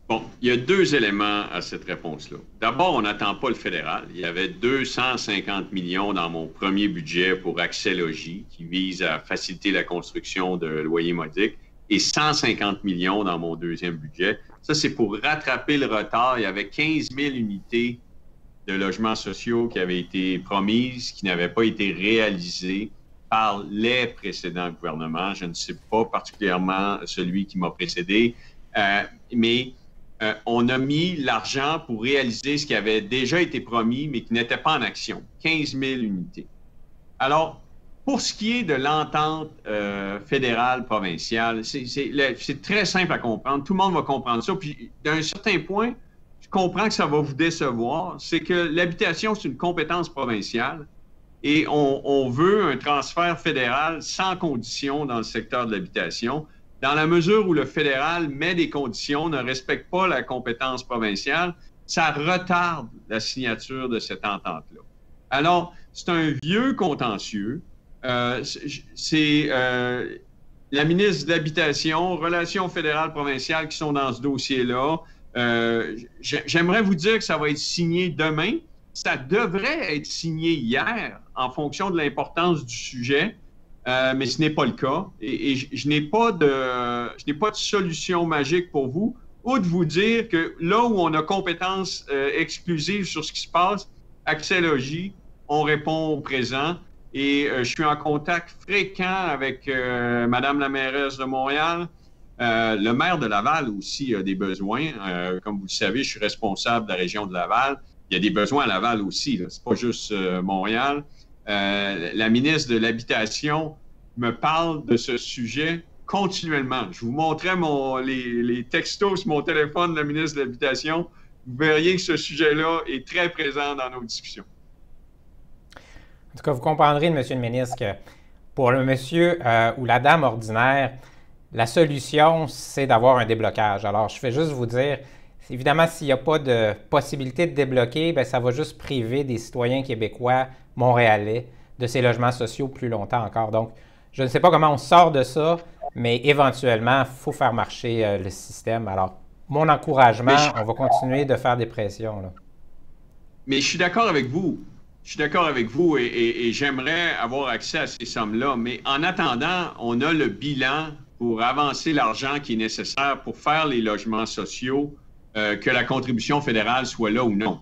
Bon, il y a 2 éléments à cette réponse-là. D'abord, on n'attend pas le fédéral. Il y avait 250 millions dans mon premier budget pour Accès Logis, qui vise à faciliter la construction de loyers modiques, et 150 millions dans mon deuxième budget. Ça, c'est pour rattraper le retard. Il y avait 15 000 unités de logements sociaux qui avaient été promises, qui n'avaient pas été réalisées par les précédents gouvernements. Je ne sais pas particulièrement celui qui m'a précédé, mais on a mis l'argent pour réaliser ce qui avait déjà été promis, mais qui n'était pas en action. 15 000 unités. Alors, pour ce qui est de l'entente fédérale, provinciale, c'est très simple à comprendre. Tout le monde va comprendre ça. Puis, d'un certain point, je comprends que ça va vous décevoir, c'est que l'habitation, c'est une compétence provinciale et on veut un transfert fédéral sans condition dans le secteur de l'habitation. Dans la mesure où le fédéral met des conditions, ne respecte pas la compétence provinciale, ça retarde la signature de cette entente-là. Alors, c'est un vieux contentieux. C'est la ministre de l'Habitation, Relations fédérales-provinciales qui sont dans ce dossier-là. J'aimerais vous dire que ça va être signé demain. Ça devrait être signé hier en fonction de l'importance du sujet, mais ce n'est pas le cas. Et je n'ai pas de solution magique pour vous, ou de vous dire que là où on a compétence exclusive sur ce qui se passe, Accès Logis, on répond au présent. Et je suis en contact fréquent avec Madame la mairesse de Montréal. Le maire de Laval aussi a des besoins. Comme vous le savez, je suis responsable de la région de Laval. Il y a des besoins à Laval aussi. Ce n'est pas juste Montréal. La ministre de l'Habitation me parle de ce sujet continuellement. Je vous montrais les textos sur mon téléphone de la ministre de l'Habitation. Vous verriez que ce sujet-là est très présent dans nos discussions. En tout cas, vous comprendrez, monsieur le ministre, que pour le monsieur ou la dame ordinaire, la solution, c'est d'avoir un déblocage. Alors, je vais juste vous dire, évidemment, s'il n'y a pas de possibilité de débloquer, bien, ça va juste priver des citoyens québécois, montréalais, de ces logements sociaux plus longtemps encore. Donc, je ne sais pas comment on sort de ça, mais éventuellement, il faut faire marcher le système. Alors, mon encouragement, on va continuer de faire des pressions, là. Mais je suis d'accord avec vous. Je suis d'accord avec vous et j'aimerais avoir accès à ces sommes-là. Mais en attendant, on a le bilan pour avancer l'argent qui est nécessaire pour faire les logements sociaux, que la contribution fédérale soit là ou non.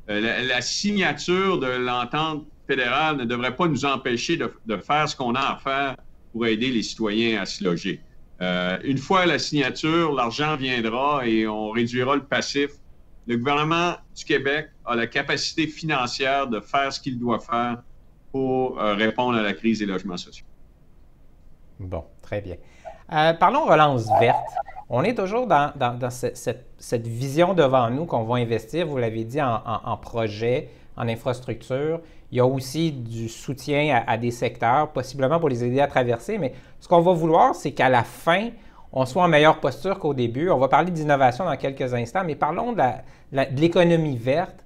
La signature de l'entente fédérale ne devrait pas nous empêcher de faire ce qu'on a à faire pour aider les citoyens à se loger. Une fois la signature, l'argent viendra et on réduira le passif. Le gouvernement du Québec a la capacité financière de faire ce qu'il doit faire pour répondre à la crise des logements sociaux. Bon, très bien. Parlons relance verte. On est toujours dans cette vision devant nous qu'on va investir, vous l'avez dit, en projets, en infrastructures. Il y a aussi du soutien à des secteurs, possiblement pour les aider à traverser, mais ce qu'on va vouloir, c'est qu'à la fin, on soit en meilleure posture qu'au début. On va parler d'innovation dans quelques instants, mais parlons de l'économie verte.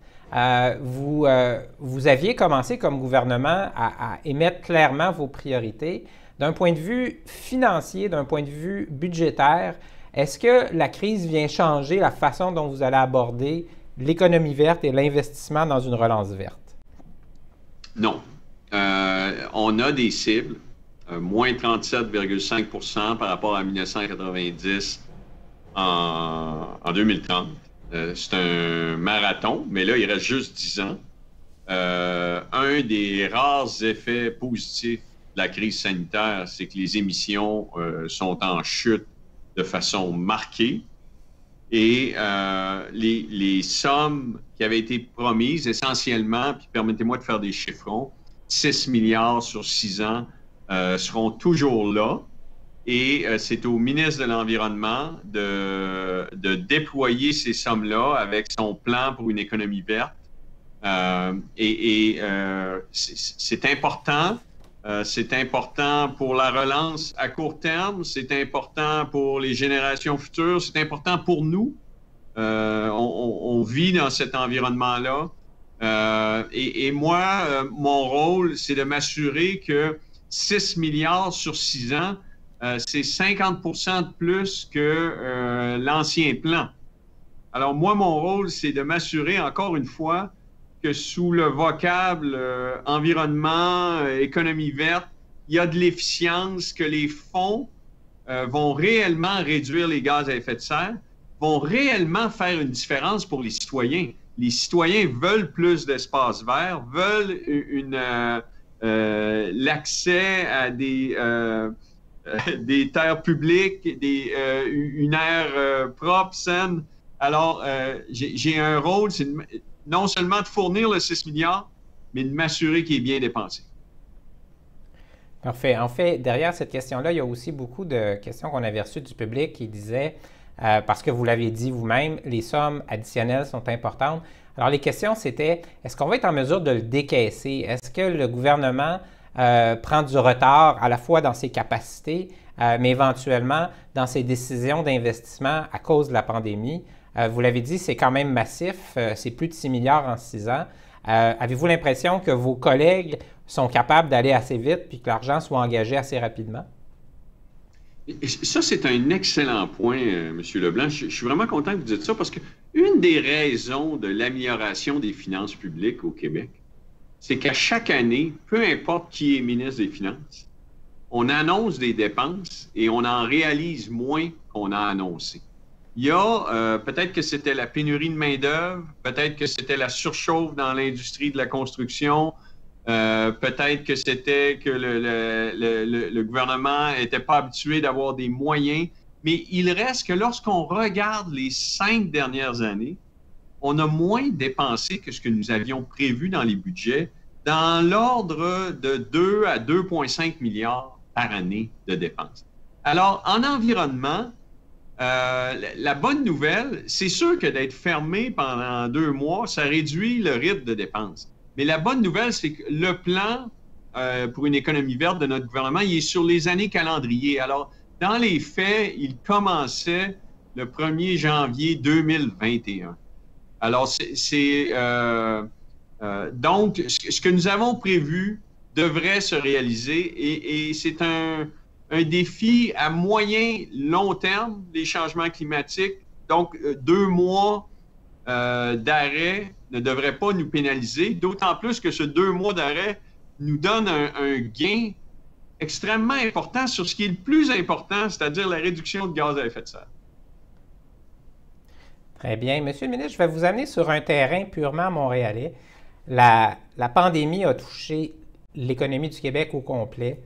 Vous aviez commencé comme gouvernement à émettre clairement vos priorités. D'un point de vue financier, d'un point de vue budgétaire, est-ce que la crise vient changer la façon dont vous allez aborder l'économie verte et l'investissement dans une relance verte? Non. On a des cibles. Moins 37,5 par rapport à 1990 en 2030. C'est un marathon, mais là, il reste juste 10 ans. Un des rares effets positifs de la crise sanitaire, c'est que les émissions sont en chute de façon marquée. Et les sommes qui avaient été promises essentiellement, puis permettez-moi de faire des chiffrons, 6 milliards sur 6 ans, seront toujours là. Et c'est au ministre de l'Environnement de déployer ces sommes-là avec son plan pour une économie verte. C'est important. C'est important pour la relance à court terme. C'est important pour les générations futures. C'est important pour nous. On vit dans cet environnement-là. Moi, mon rôle, c'est de m'assurer que 6 milliards sur 6 ans, c'est 50 de plus que l'ancien plan. Alors moi, mon rôle, c'est de m'assurer, encore une fois, que sous le vocable environnement, économie verte, il y a de l'efficience, que les fonds vont réellement réduire les gaz à effet de serre, vont réellement faire une différence pour les citoyens. Les citoyens veulent plus d'espace vert, veulent l'accès à des terres publiques, une air propre, saine. Alors, j'ai un rôle, c'est non seulement de fournir le 6 milliards, mais de m'assurer qu'il est bien dépensé. Parfait. En fait, derrière cette question-là, il y a aussi beaucoup de questions qu'on avait reçues du public qui disaient parce que vous l'avez dit vous-même, les sommes additionnelles sont importantes. Alors, les questions, c'était, est-ce qu'on va être en mesure de le décaisser? Est-ce que le gouvernement prend du retard à la fois dans ses capacités, mais éventuellement dans ses décisions d'investissement à cause de la pandémie? Vous l'avez dit, c'est quand même massif, c'est plus de 6 milliards en 6 ans. Avez-vous l'impression que vos collègues sont capables d'aller assez vite puis que l'argent soit engagé assez rapidement? Ça, c'est un excellent point, M. Leblanc. Je suis vraiment content que vous dites ça parce qu'une des raisons de l'amélioration des finances publiques au Québec, c'est qu'à chaque année, peu importe qui est ministre des Finances, on annonce des dépenses et on en réalise moins qu'on a annoncé. Il y a, peut-être que c'était la pénurie de main-d'œuvre, peut-être que c'était la surchauffe dans l'industrie de la construction, peut-être que c'était que le gouvernement n'était pas habitué d'avoir des moyens, mais il reste que lorsqu'on regarde les 5 dernières années, on a moins dépensé que ce que nous avions prévu dans les budgets, dans l'ordre de 2 à 2,5 milliards par année de dépenses. Alors, en environnement, la bonne nouvelle, c'est sûr que d'être fermé pendant 2 mois, ça réduit le rythme de dépenses. Mais la bonne nouvelle, c'est que le plan pour une économie verte de notre gouvernement, il est sur les années calendrier. Alors, dans les faits, il commençait le 1er janvier 2021. Alors, donc, ce que nous avons prévu devrait se réaliser et c'est un défi à moyen, long terme, les changements climatiques. Donc, 2 mois d'arrêt ne devrait pas nous pénaliser, d'autant plus que ce 2 mois d'arrêt nous donne un gain extrêmement important sur ce qui est le plus important, c'est-à-dire la réduction de gaz à effet de serre. Très bien. Monsieur le ministre, je vais vous amener sur un terrain purement montréalais. La pandémie a touché l'économie du Québec au complet.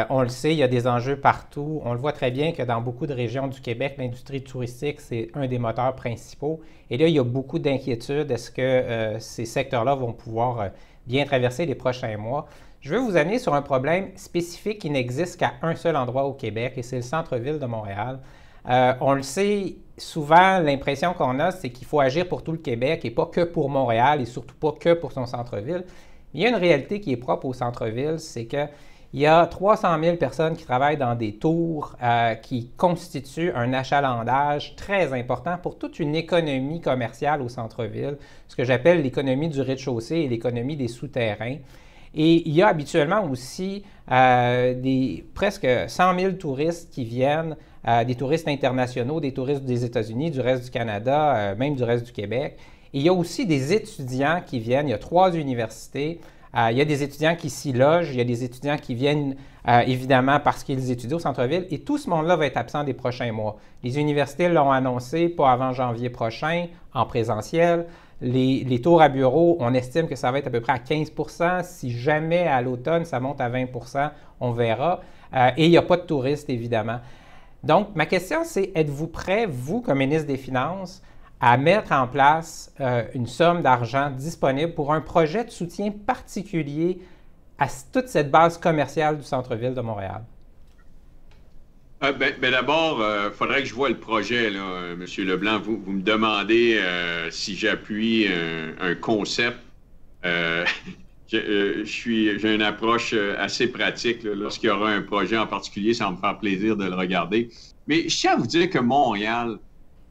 On le sait, il y a des enjeux partout. On le voit très bien que dans beaucoup de régions du Québec, l'industrie touristique, c'est un des moteurs principaux. Et là, il y a beaucoup d'inquiétudes. Est-ce que ces secteurs-là vont pouvoir bien traverser les prochains mois? Je veux vous amener sur un problème spécifique qui n'existe qu'à un seul endroit au Québec, et c'est le centre-ville de Montréal. On le sait, souvent, l'impression qu'on a, c'est qu'il faut agir pour tout le Québec et pas que pour Montréal et surtout pas que pour son centre-ville. Il y a une réalité qui est propre au centre-ville, c'est qu'il y a 300 000 personnes qui travaillent dans des tours qui constituent un achalandage très important pour toute une économie commerciale au centre-ville, ce que j'appelle l'économie du rez-de-chaussée et l'économie des souterrains. Et il y a habituellement aussi presque 100 000 touristes qui viennent, des touristes internationaux, des touristes des États-Unis, du reste du Canada, même du reste du Québec. Et il y a aussi des étudiants qui viennent. Il y a 3 universités. Il y a des étudiants qui s'y logent. Il y a des étudiants qui viennent évidemment parce qu'ils étudient au centre-ville. Et tout ce monde-là va être absent des prochains mois. Les universités l'ont annoncé, pas avant janvier prochain, en présentiel. Les tours à bureaux, on estime que ça va être à peu près à 15 %. Si jamais à l'automne, ça monte à 20 %, on verra. Et il n'y a pas de touristes, évidemment. Donc, ma question, c'est, êtes-vous prêt, vous, comme ministre des Finances, à mettre en place une somme d'argent disponible pour un projet de soutien particulier à toute cette base commerciale du centre-ville de Montréal? D'abord, il faudrait que je vois le projet, là, M. Leblanc. Vous me demandez si j'appuie un concept. J'ai une approche assez pratique. Lorsqu'il y aura un projet en particulier, ça va me faire plaisir de le regarder. Mais je tiens à vous dire que Montréal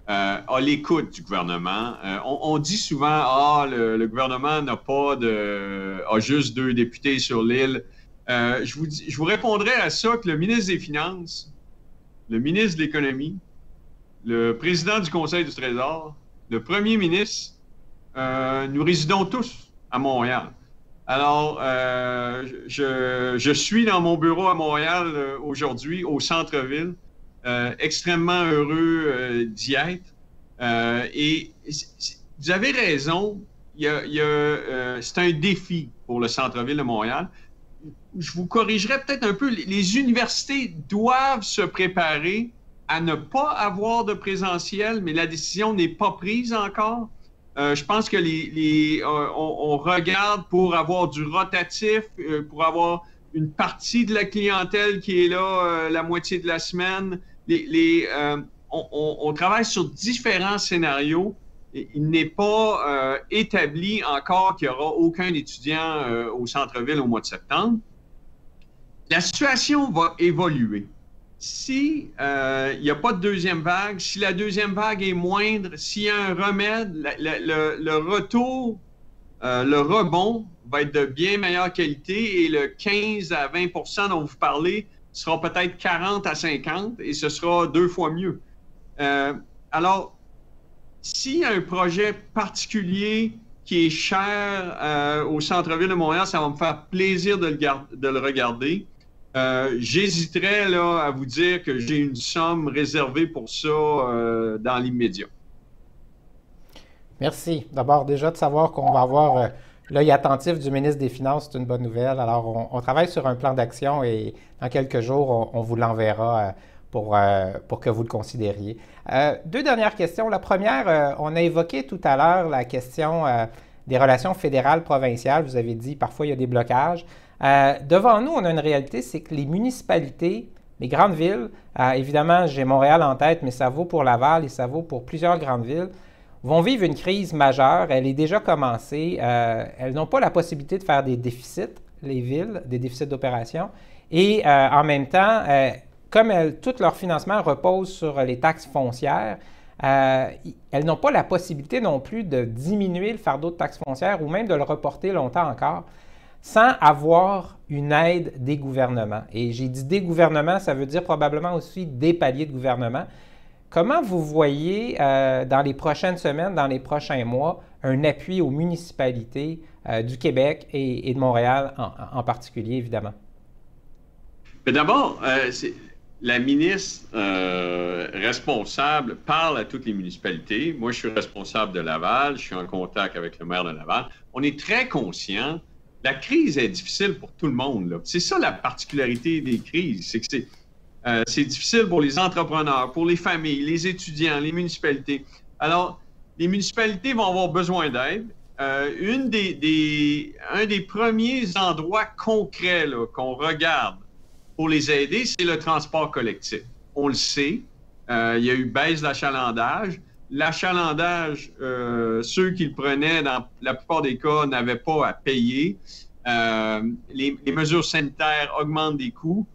a l'écoute du gouvernement. On dit souvent, le gouvernement a juste 2 députés sur l'île. Je vous répondrai à ça que le ministre des Finances, le ministre de l'Économie, le président du Conseil du Trésor, le premier ministre, nous résidons tous à Montréal. Alors, je suis dans mon bureau à Montréal aujourd'hui, au centre-ville, extrêmement heureux d'y être. Et vous avez raison, c'est un défi pour le centre-ville de Montréal. Je vous corrigerai peut-être un peu. Les universités doivent se préparer à ne pas avoir de présentiel, mais la décision n'est pas prise encore. Je pense que on regarde pour avoir du rotatif, pour avoir une partie de la clientèle qui est là la moitié de la semaine. on travaille sur différents scénarios. Il n'est pas établi encore qu'il n'y aura aucun étudiant au centre-ville au mois de septembre. La situation va évoluer. Si il n'y a pas de deuxième vague, si la deuxième vague est moindre, s'il y a un remède, le retour, le rebond va être de bien meilleure qualité et le 15 à 20 dont vous parlez sera peut-être 40 à 50 et ce sera 2 fois mieux. Alors, s'il y a un projet particulier qui est cher au centre-ville de Montréal, ça va me faire plaisir de le regarder. J'hésiterais là, à vous dire que j'ai une somme réservée pour ça dans l'immédiat. Merci. D'abord, déjà de savoir qu'on va avoir l'œil attentif du ministre des Finances, c'est une bonne nouvelle. Alors, on travaille sur un plan d'action et dans quelques jours, on vous l'enverra pour que vous le considériez. 2 dernières questions. La première, on a évoqué tout à l'heure la question des relations fédérales-provinciales. Vous avez dit parfois il y a des blocages. Devant nous, on a une réalité, c'est que les municipalités, les grandes villes, évidemment, j'ai Montréal en tête, mais ça vaut pour Laval et ça vaut pour plusieurs grandes villes, vont vivre une crise majeure. Elle est déjà commencée. Elles n'ont pas la possibilité de faire des déficits, les villes, des déficits d'opération. Et en même temps, comme tout leur financement repose sur les taxes foncières, elles n'ont pas la possibilité non plus de diminuer le fardeau de taxes foncières ou même de le reporter longtemps encore sans avoir une aide des gouvernements. Et j'ai dit des gouvernements, ça veut dire probablement aussi des paliers de gouvernement. Comment vous voyez dans les prochaines semaines, dans les prochains mois, un appui aux municipalités du Québec et de Montréal en particulier, évidemment? D'abord, la ministre responsable parle à toutes les municipalités. Moi, je suis responsable de Laval, je suis en contact avec le maire de Laval. On est très conscient. La crise est difficile pour tout le monde. C'est ça la particularité des crises, c'est que c'est difficile pour les entrepreneurs, pour les familles, les étudiants, les municipalités. Alors, les municipalités vont avoir besoin d'aide. Un des premiers endroits concrets qu'on regarde pour les aider, c'est le transport collectif. On le sait, il y a eu baisse d'achalandage. L'achalandage, ceux qui le prenaient, dans la plupart des cas, n'avaient pas à payer. Les mesures sanitaires augmentent des coûts.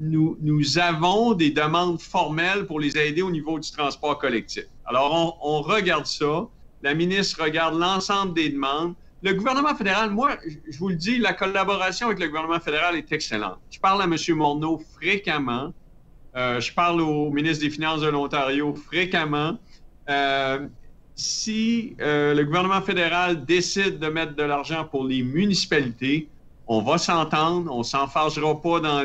Nous avons des demandes formelles pour les aider au niveau du transport collectif. Alors, on regarde ça. La ministre regarde l'ensemble des demandes. Le gouvernement fédéral, moi, je vous le dis, la collaboration avec le gouvernement fédéral est excellente. Je parle à M. Morneau fréquemment. Je parle au ministre des Finances de l'Ontario fréquemment. Si le gouvernement fédéral décide de mettre de l'argent pour les municipalités, on va s'entendre, on ne s'enfargera pas dans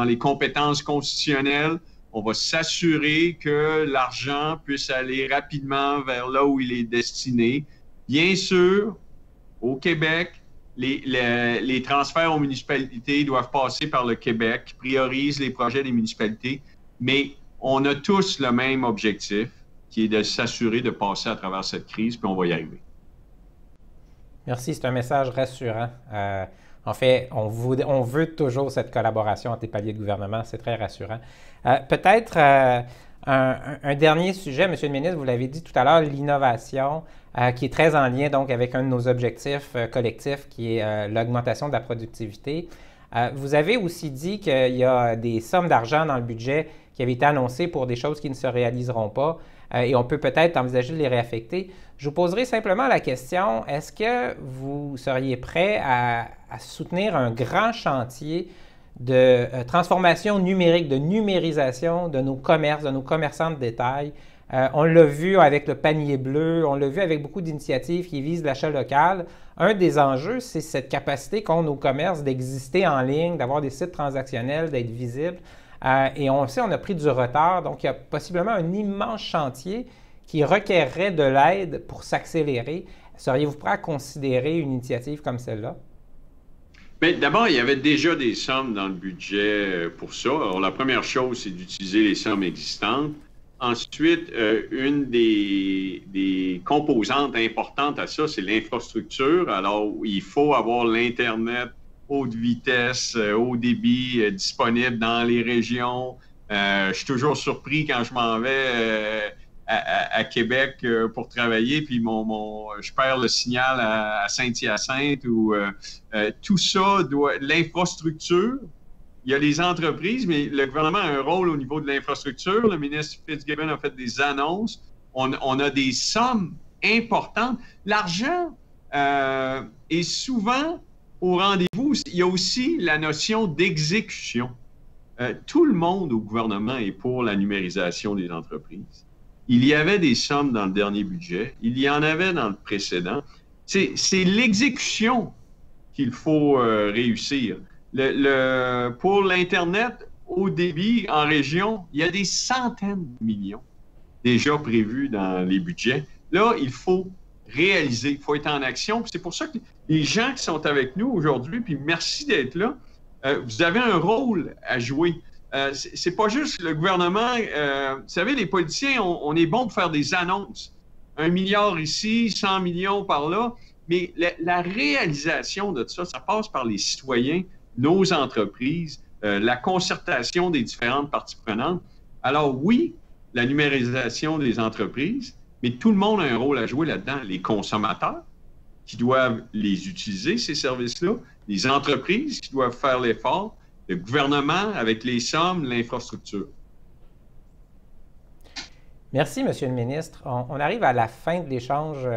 les compétences constitutionnelles. On va s'assurer que l'argent puisse aller rapidement vers là où il est destiné. Bien sûr, au Québec, les transferts aux municipalités doivent passer par le Québec, qui priorise les projets des municipalités, mais on a tous le même objectif, qui est de s'assurer de passer à travers cette crise, puis on va y arriver. Merci, c'est un message rassurant. En fait, on veut toujours cette collaboration entre les paliers de gouvernement, c'est très rassurant. Peut-être un dernier sujet, M. le ministre, vous l'avez dit tout à l'heure, l'innovation, qui est très en lien donc avec un de nos objectifs collectifs, qui est l'augmentation de la productivité. Vous avez aussi dit qu'il y a des sommes d'argent dans le budget qui avaient été annoncées pour des choses qui ne se réaliseront pas et on peut peut-être envisager de les réaffecter. Je vous poserai simplement la question, est-ce que vous seriez prêt à soutenir un grand chantier de transformation numérique, de numérisation de nos commerces, de nos commerçants de détail? On l'a vu avec le panier bleu, on l'a vu avec beaucoup d'initiatives qui visent l'achat local. Un des enjeux, c'est cette capacité qu'ont nos commerces d'exister en ligne, d'avoir des sites transactionnels, d'être visibles. Et on sait, on a pris du retard, donc il y a possiblement un immense chantier qui requerrait de l'aide pour s'accélérer. Seriez-vous prêt à considérer une initiative comme celle-là? Bien, d'abord, il y avait déjà des sommes dans le budget pour ça. Alors, la première chose, c'est d'utiliser les sommes existantes. Ensuite, une des composantes importantes à ça, c'est l'infrastructure. Alors, il faut avoir l'Internet haute vitesse, haut débit disponible dans les régions. Je suis toujours surpris quand je m'en vais à Québec pour travailler, puis je perds le signal à Saint-Hyacinthe ou tout ça l'infrastructure. Il y a les entreprises, mais le gouvernement a un rôle au niveau de l'infrastructure. Le ministre Fitzgibbon a fait des annonces. On a des sommes importantes. L'argent est souvent au rendez-vous. Il y a aussi la notion d'exécution. Tout le monde au gouvernement est pour la numérisation des entreprises. Il y avait des sommes dans le dernier budget. Il y en avait dans le précédent. C'est l'exécution qu'il faut réussir. Pour l'Internet haut débit en région, il y a des centaines de millions déjà prévus dans les budgets. Là, il faut réaliser, il faut être en action. C'est pour ça que les gens qui sont avec nous aujourd'hui, puis merci d'être là, vous avez un rôle à jouer. C'est pas juste le gouvernement. Vous savez, les politiciens, on est bon pour faire des annonces. 1 milliard ici, 100 millions par là. Mais la réalisation de ça, ça passe par les citoyens, nos entreprises, la concertation des différentes parties prenantes. Alors oui, la numérisation des entreprises, mais tout le monde a un rôle à jouer là-dedans. Les consommateurs qui doivent les utiliser, ces services-là, les entreprises qui doivent faire l'effort, le gouvernement avec les sommes, l'infrastructure. Merci, Monsieur le ministre. On arrive à la fin de l'échange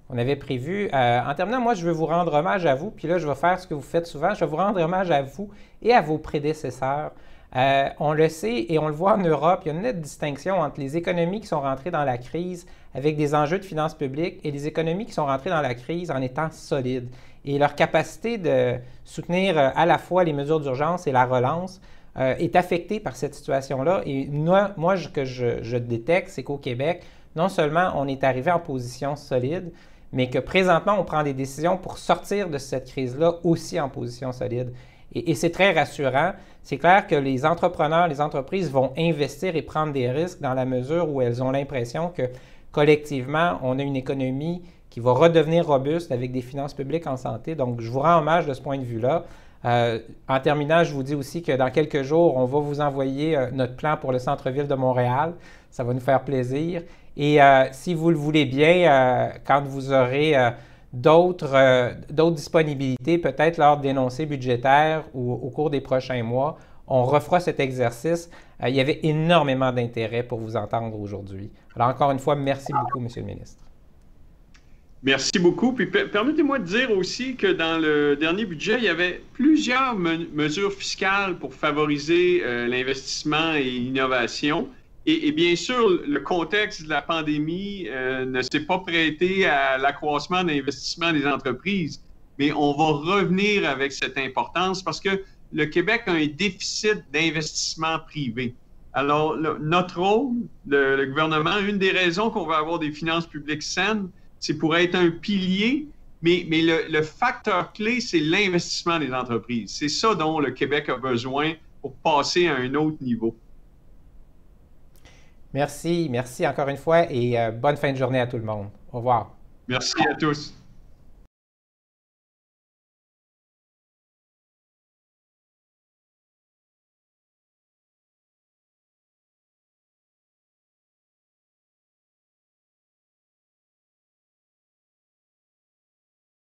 qu'on avait prévu. En terminant, moi, je veux vous rendre hommage à vous, puis là, je vais faire ce que vous faites souvent. Je vais vous rendre hommage à vous et à vos prédécesseurs. On le sait et on le voit en Europe, il y a une nette distinction entre les économies qui sont rentrées dans la crise avec des enjeux de finances publiques et les économies qui sont rentrées dans la crise en étant solides. Et leur capacité de soutenir à la fois les mesures d'urgence et la relance est affectée par cette situation-là. Et moi, ce que je détecte, c'est qu'au Québec, non seulement on est arrivé en position solide, mais que présentement, on prend des décisions pour sortir de cette crise-là aussi en position solide. Et c'est très rassurant. C'est clair que les entrepreneurs, les entreprises vont investir et prendre des risques dans la mesure où elles ont l'impression que collectivement, on a une économie qui va redevenir robuste avec des finances publiques en santé. Donc, je vous rends hommage de ce point de vue-là. En terminant, je vous dis aussi que dans quelques jours, on va vous envoyer notre plan pour le centre-ville de Montréal. Ça va nous faire plaisir. Et si vous le voulez bien, quand vous aurez d'autres disponibilités, peut-être lors d'énoncés budgétaires ou au cours des prochains mois, on refera cet exercice. Il y avait énormément d'intérêt pour vous entendre aujourd'hui. Alors, encore une fois, merci beaucoup, Monsieur le ministre. Merci beaucoup. Puis permettez-moi de dire aussi que dans le dernier budget, il y avait plusieurs mesures fiscales pour favoriser l'investissement et l'innovation. Et bien sûr, le contexte de la pandémie ne s'est pas prêté à l'accroissement de l'investissement des entreprises. Mais on va revenir avec cette importance parce que le Québec a un déficit d'investissement privé. Alors, notre rôle, le gouvernement, une des raisons qu'on va avoir des finances publiques saines, c'est pour être un pilier, mais le facteur clé, c'est l'investissement des entreprises. C'est ça dont le Québec a besoin pour passer à un autre niveau. Merci encore une fois et bonne fin de journée à tout le monde. Au revoir. Merci à tous.